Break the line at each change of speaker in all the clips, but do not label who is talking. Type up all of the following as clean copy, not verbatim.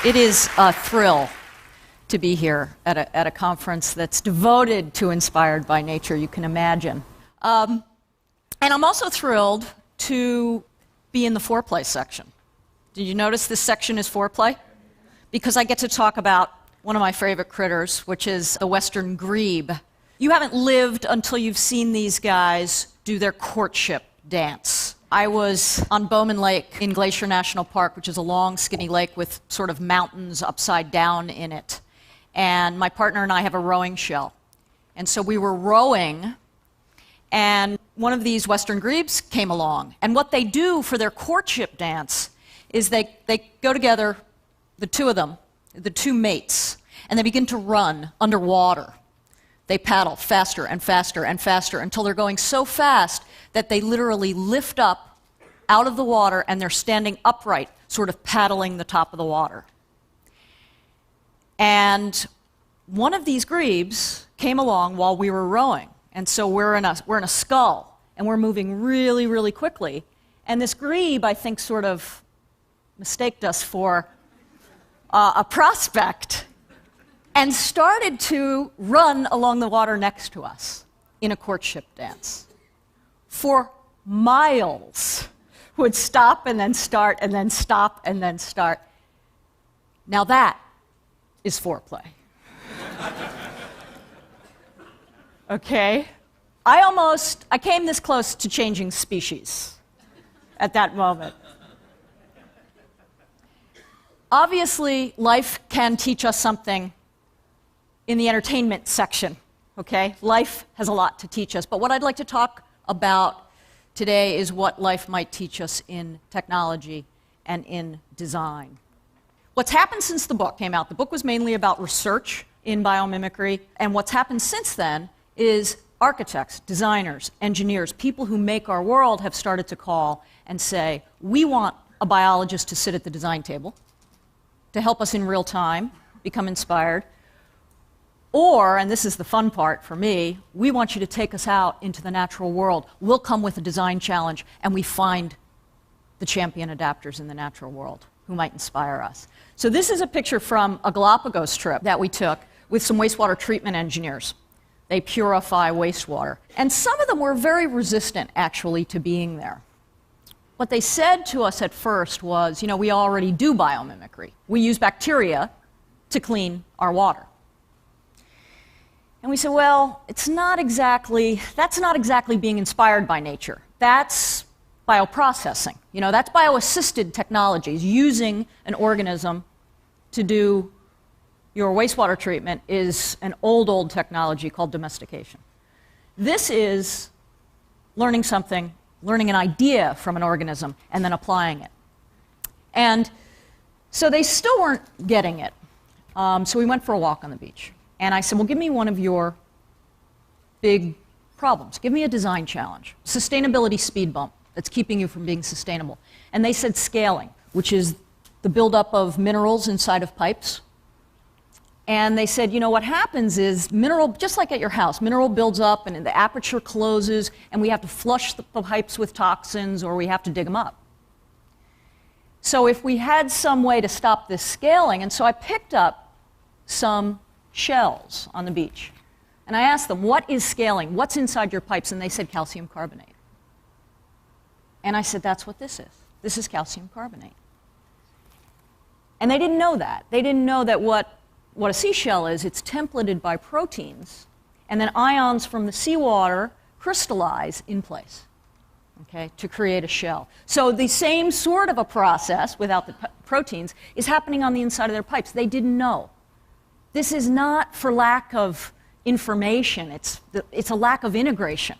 It is a thrill to be here at a conference that's devoted to Inspired by Nature, you can imagine. And I'm also thrilled to be in the foreplay section. Did you notice this section is foreplay? Because I get to talk about one of my favorite critters, which is the western grebe. You haven't lived until you've seen these guys do their courtship dance. I was on Bowman Lake in Glacier National Park, which is a long, skinny lake with sort of mountains upside down in it. And my partner and I have a rowing shell. And so we were rowing, and one of these western grebes came along. And what they do for their courtship dance is they go together, the two of them, the two mates, and they begin to run underwater. They paddle faster and faster and faster until they're going so fast that they literally lift up out of the water and they're standing upright, sort of paddling the top of the water. And one of these grebes came along while we were rowing. And so we're in a scull, and we're moving really, really quickly. And this grebe, I think, sort of mistaked us for a prospect and started to run along the water next to us in a courtship dance. For miles. Would stop and then start and then stop and then start. Now that is foreplay. Okay? I came this close to changing species at that moment. Obviously, life can teach us something in the entertainment section, okay? Life has a lot to teach us. But what I'd like to talk about today is what life might teach us in technology and in design. What's happened since the book came out, the book was mainly about research in biomimicry, and what's happened since then is architects, designers, engineers, people who make our world have started to call and say, we want a biologist to sit at the design table to help us in real time become inspired. Or, and this is the fun part for me, we want you to take us out into the natural world. We'll come with a design challenge, and we find the champion adapters in the natural world who might inspire us. So this is a picture from a Galapagos trip that we took with some wastewater treatment engineers. They purify wastewater. And some of them were very resistant, actually, to being there. What they said to us at first was, you know, we already do biomimicry. We use bacteria to clean our water. And we said, well, that's not exactly being inspired by nature. That's bioprocessing. You know, that's bioassisted technologies. Using an organism to do your wastewater treatment is an old technology called domestication. This is learning something, learning an idea from an organism, and then applying it. And so they still weren't getting it. So we went for a walk on the beach. And I said, well, give me one of your big problems. Give me a design challenge. Sustainability speed bump that's keeping you from being sustainable. And they said scaling, which is the buildup of minerals inside of pipes. And they said, you know, what happens is mineral, just like at your house, mineral builds up and the aperture closes, and we have to flush the pipes with toxins or we have to dig them up. So if we had some way to stop this scaling, and so I picked up some shells on the beach. And I asked them, what is scaling? What's inside your pipes? And they said calcium carbonate. And I said, that's what this is. This is calcium carbonate. And they didn't know that. They didn't know that what a seashell is, it's templated by proteins, and then ions from the seawater crystallize in place, okay, to create a shell. So the same sort of a process, without the proteins, is happening on the inside of their pipes. They didn't know. This is not for lack of information. It's a lack of integration.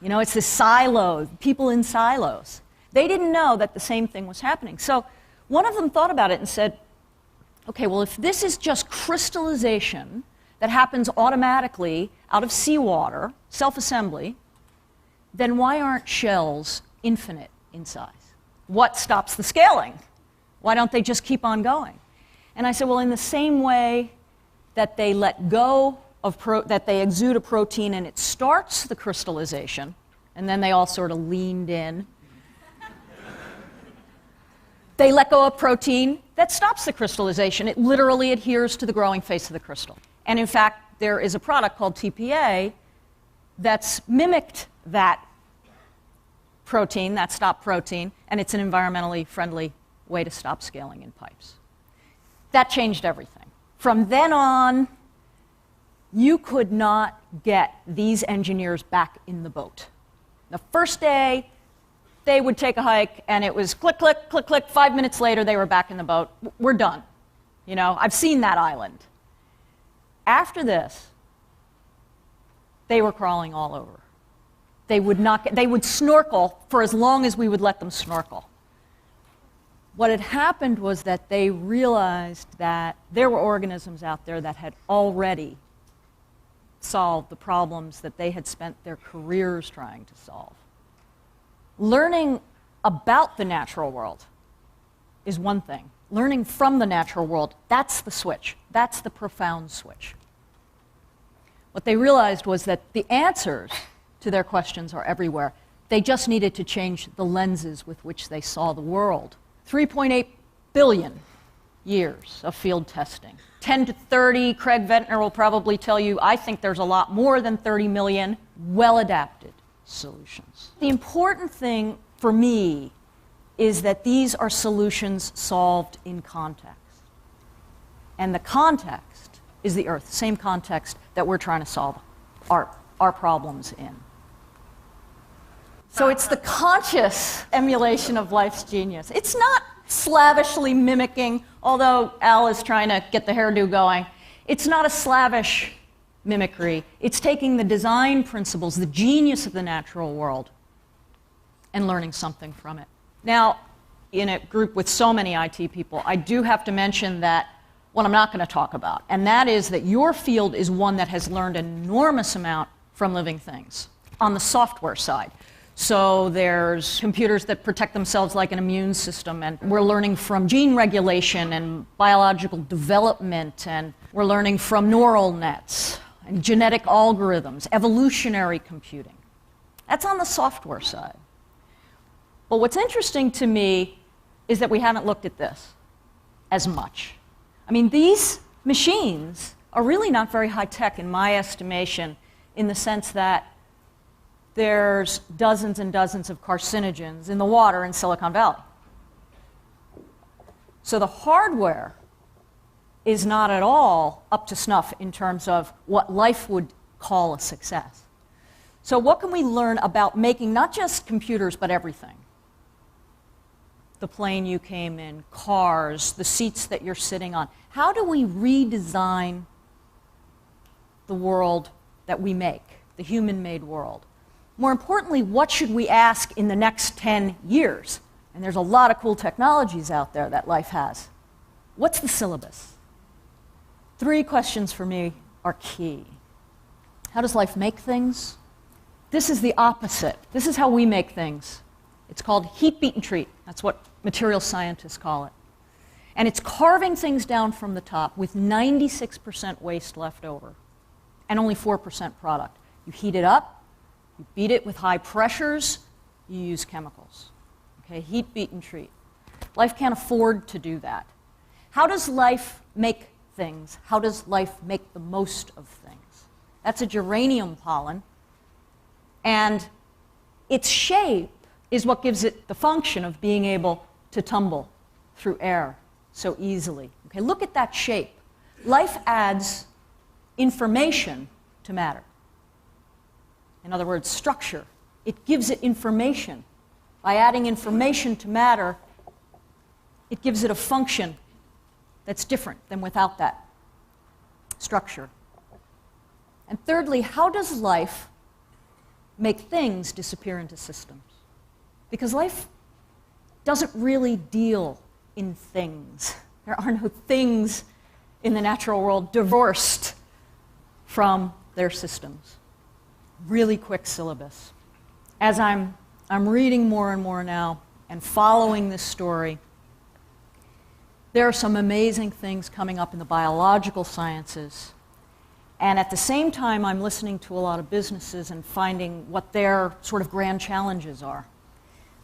You know, it's this silo, people in silos. They didn't know that the same thing was happening. So one of them thought about it and said, okay, well, if this is just crystallization that happens automatically out of seawater, self-assembly, then why aren't shells infinite in size? What stops the scaling? Why don't they just keep on going? And I said, well, in the same way that they let go of that they exude a protein and it starts the crystallization, and then they all sort of leaned in. They let go of protein that stops the crystallization. It literally adheres to the growing face of the crystal. And in fact, there is a product called TPA that's mimicked that protein, that stop protein, and it's an environmentally friendly way to stop scaling in pipes. That changed everything. From then on, you could not get these engineers back in the boat. The first day, they would take a hike, and it was click, click, click, click. 5 minutes later, they were back in the boat. We're done. You know, I've seen that island. After this, they were crawling all over. They would snorkel for as long as we would let them snorkel. What had happened was that they realized that there were organisms out there that had already solved the problems that they had spent their careers trying to solve. Learning about the natural world is one thing. Learning from the natural world, that's the switch. That's the profound switch. What they realized was that the answers to their questions are everywhere. They just needed to change the lenses with which they saw the world. 3.8 billion years of field testing. 10 to 30, Craig Ventnor will probably tell you, I think there's a lot more than 30 million well-adapted solutions. The important thing for me is that these are solutions solved in context. And the context is the Earth, same context that we're trying to solve our problems in. So it's the conscious emulation of life's genius. It's not slavishly mimicking, although Al is trying to get the hairdo going. It's not a slavish mimicry. It's taking the design principles, the genius of the natural world, and learning something from it. Now, in a group with so many IT people, I do have to mention that what I'm not going to talk about, and that is that your field is one that has learned an enormous amount from living things on the software side. So there's computers that protect themselves like an immune system, and we're learning from gene regulation and biological development, and we're learning from neural nets and genetic algorithms, evolutionary computing. That's on the software side. But what's interesting to me is that we haven't looked at this as much. I mean, these machines are really not very high-tech in my estimation, in the sense that there's dozens and dozens of carcinogens in the water in Silicon Valley. So the hardware is not at all up to snuff in terms of what life would call a success. So what can we learn about making not just computers, but everything? The plane you came in, cars, the seats that you're sitting on. How do we redesign the world that we make, the human-made world? More importantly, what should we ask in the next 10 years? And there's a lot of cool technologies out there that life has. What's the syllabus? 3 questions for me are key. How does life make things? This is the opposite. This is how we make things. It's called heat, beat, and treat. That's what material scientists call it. And it's carving things down from the top with 96% waste left over and only 4% product. You heat it up, you beat it with high pressures, you use chemicals. Okay, heat, beat, and treat. Life can't afford to do that. How does life make things? How does life make the most of things? That's a geranium pollen, and its shape is what gives it the function of being able to tumble through air so easily. Okay, look at that shape. Life adds information to matter. In other words, structure. It gives it information. By adding information to matter, it gives it a function that's different than without that structure. And thirdly, how does life make things disappear into systems? Because life doesn't really deal in things. There are no things in the natural world divorced from their systems. Really quick syllabus. As I'm reading more and more now and following this story, there are some amazing things coming up in the biological sciences. And at the same time, I'm listening to a lot of businesses and finding what their sort of grand challenges are.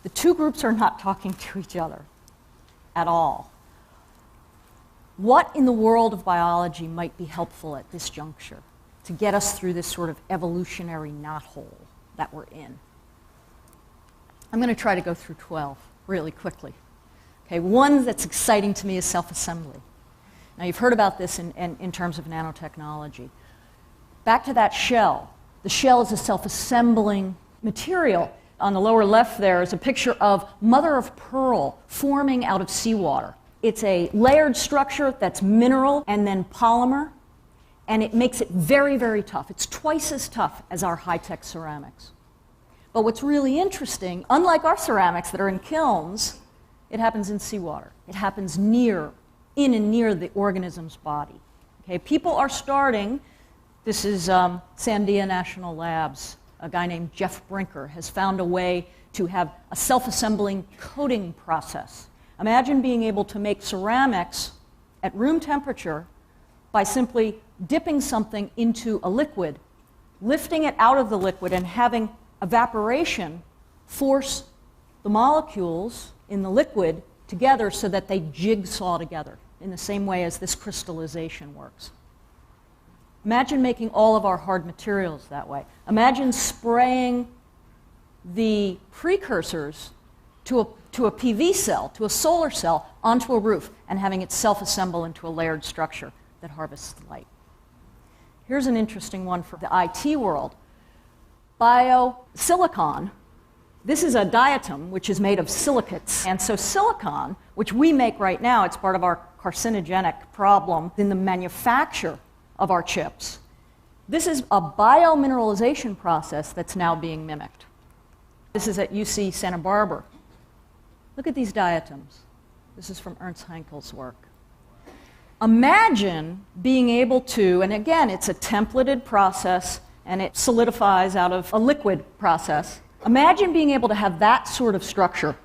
The 2 groups are not talking to each other. at all. What in the world of biology might be helpful at this juncture to get us through this sort of evolutionary knothole that we're in? I'm going to try to go through 12 really quickly. Okay, one that's exciting to me is self-assembly. Now, you've heard about this in terms of nanotechnology. Back to that shell. The shell is a self-assembling material. On the lower left there is a picture of mother of pearl forming out of seawater. It's a layered structure that's mineral and then polymer, and it makes it very, very tough. It's twice as tough as our high-tech ceramics. But what's really interesting, unlike our ceramics that are in kilns, it happens in seawater. It happens in and near the organism's body. Okay, people are starting, this is Sandia National Labs, a guy named Jeff Brinker has found a way to have a self-assembling coating process. Imagine being able to make ceramics at room temperature by simply dipping something into a liquid, lifting it out of the liquid, and having evaporation force the molecules in the liquid together so that they jigsaw together in the same way as this crystallization works. Imagine making all of our hard materials that way. Imagine spraying the precursors to a PV cell, to a solar cell, onto a roof and having it self-assemble into a layered structure that harvests light. Here's an interesting one for the IT world. Biosilicon. This is a diatom, which is made of silicates. And so silicon, which we make right now, it's part of our carcinogenic problem in the manufacture of our chips. This is a biomineralization process that's now being mimicked. This is at UC Santa Barbara. Look at these diatoms. This is from Ernst Haenkel's work. Imagine being able to, and again, it's a templated process, and it solidifies out of a liquid process. Imagine being able to have that sort of structure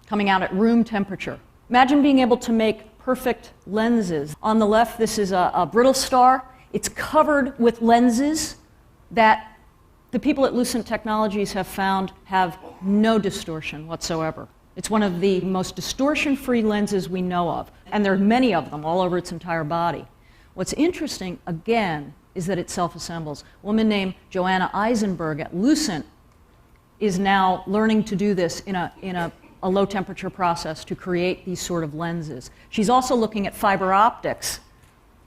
coming out at room temperature. Imagine being able to make perfect lenses. On the left, this is a brittle star. It's covered with lenses that the people at Lucent Technologies have found have no distortion whatsoever. It's one of the most distortion-free lenses we know of, and there are many of them all over its entire body. What's interesting, again, is that it self-assembles. A woman named Joanna Eisenberg at Lucent is now learning to do this in a low-temperature process to create these sort of lenses. She's also looking at fiber optics.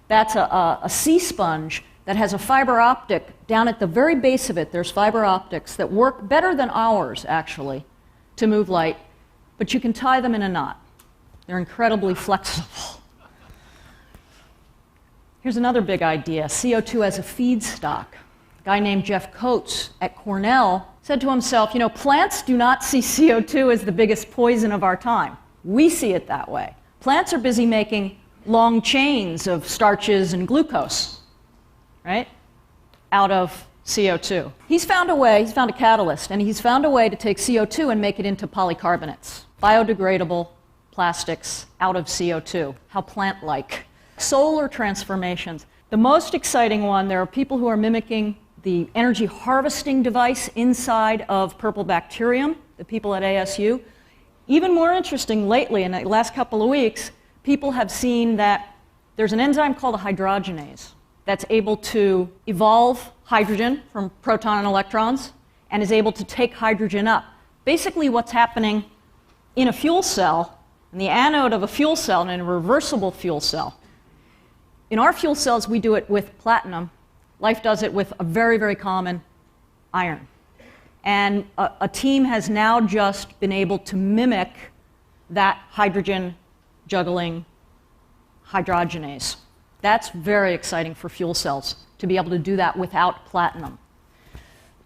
That's a sea sponge that has a fiber optic. Down at the very base of it, there's fiber optics that work better than ours, actually, to move light, but you can tie them in a knot. They're incredibly flexible. Here's another big idea, CO2 as a feedstock. A guy named Jeff Coates at Cornell said to himself, you know, plants do not see CO2 as the biggest poison of our time. We see it that way. Plants are busy making long chains of starches and glucose, right, out of CO2. He's found a catalyst, and he's found a way to take CO2 and make it into polycarbonates, biodegradable plastics out of CO2. How plant-like. Solar transformations. The most exciting one, there are people who are mimicking the energy harvesting device inside of purple bacterium, the people at ASU. Even more interesting, lately, in the last couple of weeks, people have seen that there's an enzyme called a hydrogenase that's able to evolve hydrogen from proton and electrons and is able to take hydrogen up. Basically what's happening in a fuel cell, in the anode of a fuel cell, and in a reversible fuel cell. In our fuel cells, we do it with platinum. Life does it with a very, very common iron. And a team has now just been able to mimic that hydrogen juggling hydrogenase. That's very exciting for fuel cells, to be able to do that without platinum.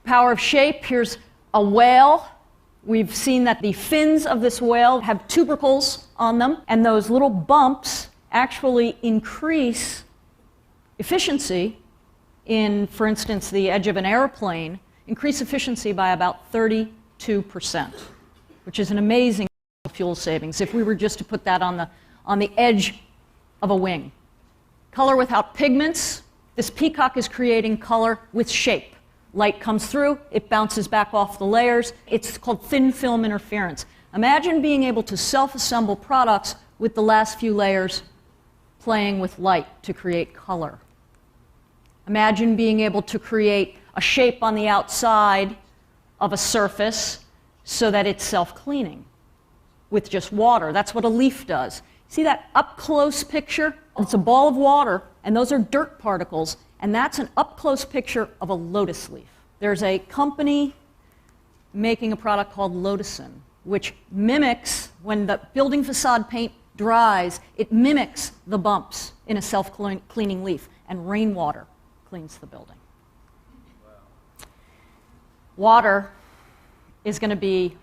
Power of shape, here's a whale. We've seen that the fins of this whale have tubercles on them, and those little bumps actually increase efficiency in, for instance, the edge of an airplane, increase efficiency by about 32%, which is an amazing fuel savings if we were just to put that on the edge of a wing. Color without pigments. This peacock is creating color with shape. Light comes through, it bounces back off the layers. It's called thin film interference. Imagine being able to self-assemble products with the last few layers playing with light to create color. Imagine being able to create a shape on the outside of a surface so that it's self-cleaning with just water. That's what a leaf does. See that up-close picture? It's a ball of water, and those are dirt particles, and that's an up-close picture of a lotus leaf. There's a company making a product called Lotusin, which mimics, when the building facade paint dries, it mimics the bumps in a self-cleaning leaf, and rainwater cleans the building. Wow. Water is going to be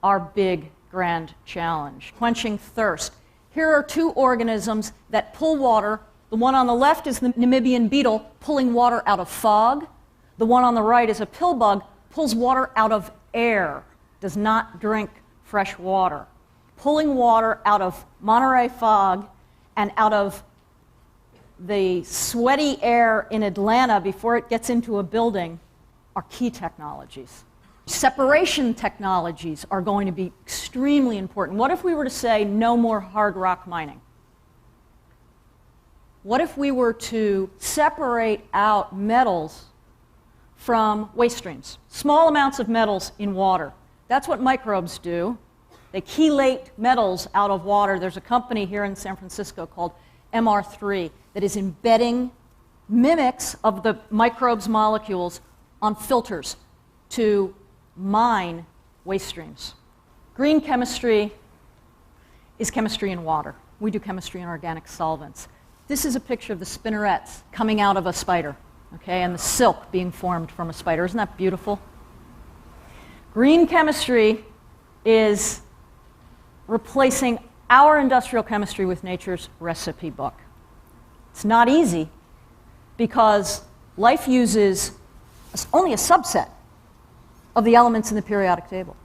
our big, grand challenge. Quenching thirst. Here are two organisms that pull water. The one on the left is the Namibian beetle, pulling water out of fog. The one on the right is a pill bug, pulls water out of air, does not drink fresh water. Pulling water out of Monterey fog and out of the sweaty air in Atlanta before it gets into a building are key technologies. Separation technologies are going to be extremely important. What if we were to say no more hard rock mining? What if we were to separate out metals from waste streams? Small amounts of metals in water. That's what microbes do. They chelate metals out of water. There's a company here in San Francisco called MR3 that is embedding mimics of the microbes' molecules on filters to mine waste streams. Green chemistry is chemistry in water. We do chemistry in organic solvents. This is a picture of the spinnerets coming out of a spider, okay, and the silk being formed from a spider. Isn't that beautiful? Green chemistry is replacing our industrial chemistry with nature's recipe book. It's not easy because life uses only a subset of the elements in the periodic table.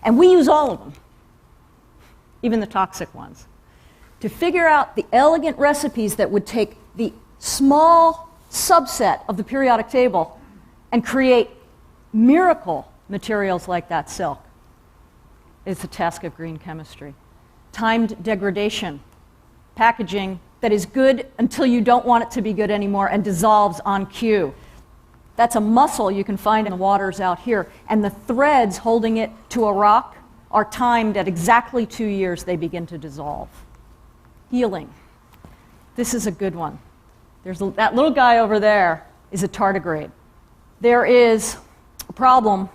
And we use all of them, even the toxic ones. To figure out the elegant recipes that would take the small subset of the periodic table and create miracle materials like that silk is the task of green chemistry. Timed degradation, packaging that is good until you don't want it to be good anymore and dissolves on cue. That's a mussel you can find in the waters out here, and the threads holding it to a rock are timed at exactly 2 years they begin to dissolve. Healing. This is a good one. That little guy over there is a tardigrade. There is a problem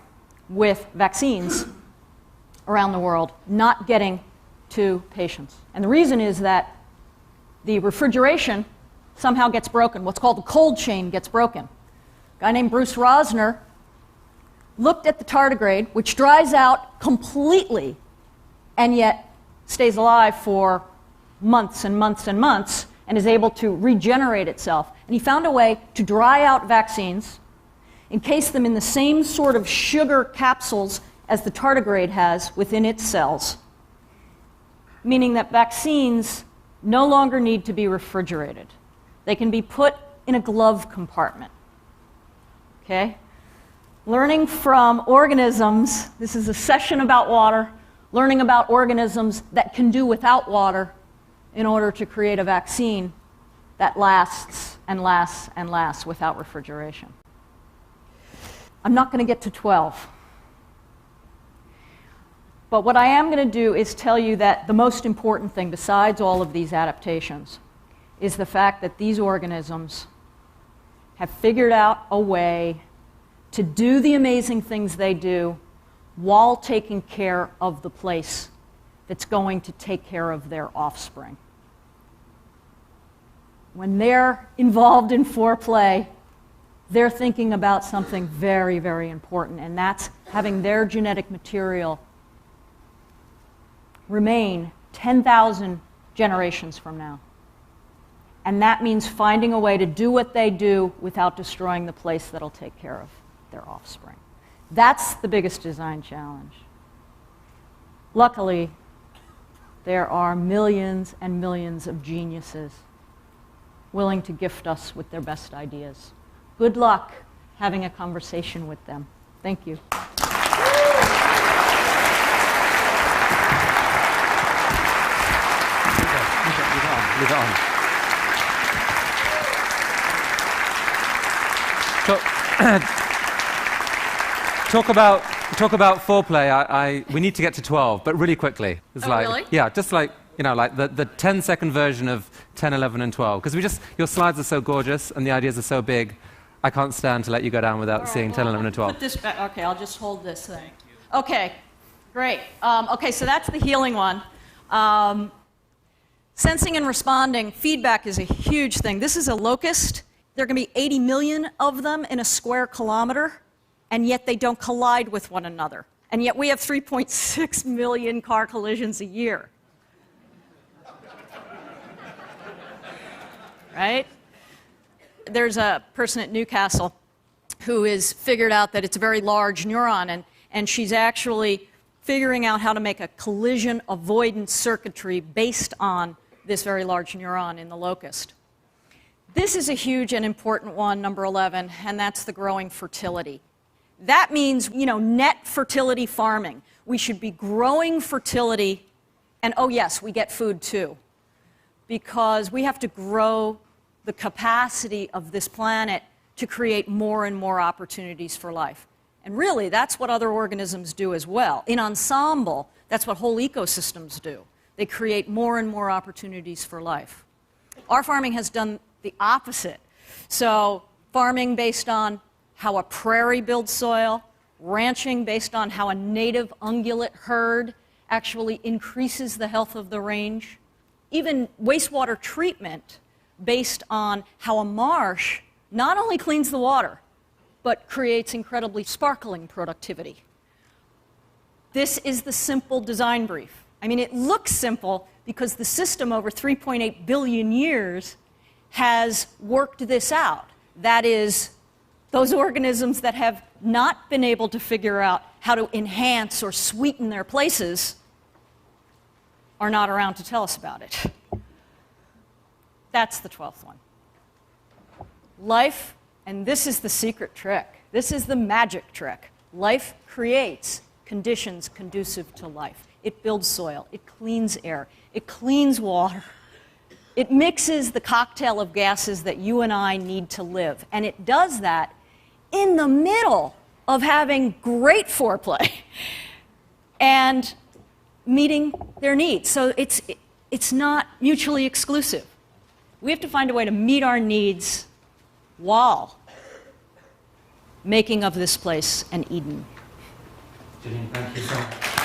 with vaccines around the world not getting to patients. And the reason is that the refrigeration somehow gets broken. What's called the cold chain gets broken. A guy named Bruce Rosner looked at the tardigrade, which dries out completely and yet stays alive for months and months and months and is able to regenerate itself. And he found a way to dry out vaccines, encase them in the same sort of sugar capsules as the tardigrade has within its cells, meaning that vaccines no longer need to be refrigerated. They can be put in a glove compartment. Okay? Learning from organisms, this is a session about water, learning about organisms that can do without water in order to create a vaccine that lasts and lasts and lasts without refrigeration. I'm not going to get to 12. But what I am going to do is tell you that the most important thing, besides all of these adaptations, is the fact that these organisms have figured out a way to do the amazing things they do while taking care of the place that's going to take care of their offspring. When they're involved in foreplay, they're thinking about something very, very important, and that's having their genetic material remain 10,000 generations from now. And that means finding a way to do what they do without destroying the place that'll take care of their offspring. That's the biggest design challenge. Luckily, there are millions and millions of geniuses willing to gift us with their best ideas. Good luck having a conversation with them. Thank you.
Leave it on. Talk about foreplay. We need to get to 12, but really quickly. It's
really?
Yeah, just like, like the 10-second version of 10, 11, and 12. Because your slides are so gorgeous and the ideas are so big, I can't stand to let you go down without seeing 10, 11, and 12.
Put this back. Okay, I'll just hold this thing. Okay, great. Okay, so that's the healing one. Sensing and responding, feedback is a huge thing. This is a locust. There are going to be 80 million of them in a square kilometer, and yet they don't collide with one another. And yet we have 3.6 million car collisions a year. Right? There's a person at Newcastle who has figured out that it's a very large neuron, and she's actually figuring out how to make a collision avoidance circuitry based on this very large neuron in the locust. This is a huge and important one, number 11, and that's the growing fertility. That means, net fertility farming. We should be growing fertility, and oh yes, we get food too, because we have to grow the capacity of this planet to create more and more opportunities for life. And really, that's what other organisms do as well. In ensemble, that's what whole ecosystems do. They create more and more opportunities for life. Our farming has done the opposite. So farming based on how a prairie builds soil, ranching based on how a native ungulate herd actually increases the health of the range, even wastewater treatment based on how a marsh not only cleans the water, but creates incredibly sparkling productivity. This is the simple design brief. I mean, it looks simple because the system over 3.8 billion years has worked this out. That is, those organisms that have not been able to figure out how to enhance or sweeten their places are not around to tell us about it. That's the 12th one. Life, and this is the secret trick. This is the magic trick. Life creates conditions conducive to life. It builds soil. It cleans air. It cleans water. It mixes the cocktail of gases that you and I need to live. And it does that in the middle of having great foreplay and meeting their needs. So it's not mutually exclusive. We have to find a way to meet our needs while making of this place an Eden.
Janine, thank you so much.